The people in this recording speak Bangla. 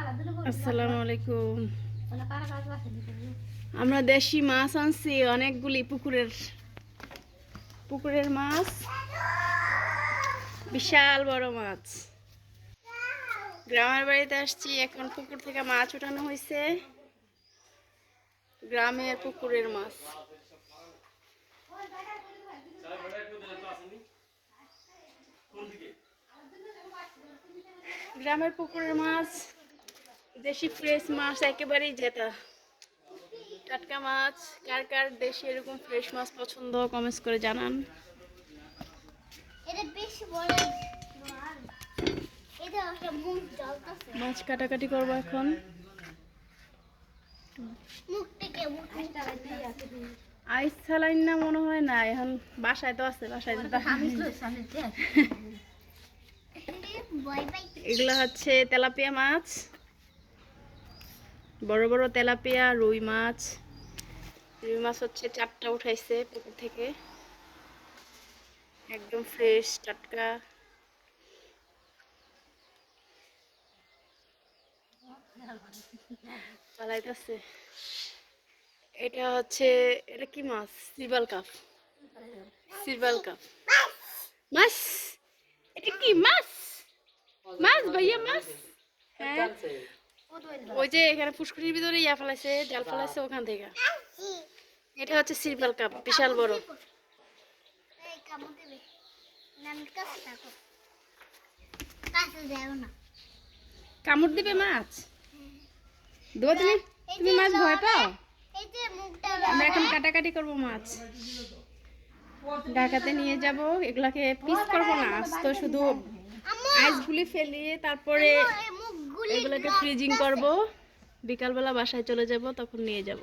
আসসালামু আলাইকুম। আমরা দেশি মাছ আনছি অনেকগুলি, পুকুরের মাছ, বিশাল বড় মাছ। গ্রামের বাড়িতে আসছি, এখন পুকুর থেকে মাছ উঠানো হয়েছে। গ্রামের পুকুরের মাছ। গ্রামের পুকুরের মাছ, দেশি ফ্রেশ মাছ, একেবারেই জেতা টাটকা মাছ। কার কার দেশে এরকম ফ্রেশ মাছ পছন্দ কমেন্টস করে জানান। মাছ কাটাকাটি করবো এখন। আইস সালাইন না মনে হয় না, এখন বাসায় তো আছে, বাসায় এগুলো হচ্ছে তেলাপিয়া মাছ, বড় বড় তেলাপিয়া। রুই মাছ হচ্ছে 4টা উঠাইছে পুকুর থেকে, একদম ফ্রেশ টাটকা। পালাইতেছে। এটা হচ্ছে, এটা কি মাছ? সিলভার কাপ মাছ। এটা কি মাছ? মাছ ভাইয়া, মাছ। হ্যাঁ, ওই যে এখানে পুষ্করির ভিতরে ইয়া ফেলাইছে, জাল ফেলাইছে ওখান থেকে। এটা হচ্ছে সিলভার কাপ, বিশাল বড়। কামড় দিবে মাছ? দেবো তুমি? তুমি মাছ ভয় পাও? আমরা এখন কাটাকাটি করবো মাছ, ঢাকাতে নিয়ে যাব। এগুলাকে পিস করবো না, আস্ত শুধু আইসগুলি ফেলিয়ে তারপরে এগুলোকে ফ্রিজিং করব। বিকালবেলা বাসায় চলে যাব, তখন নিয়ে যাব।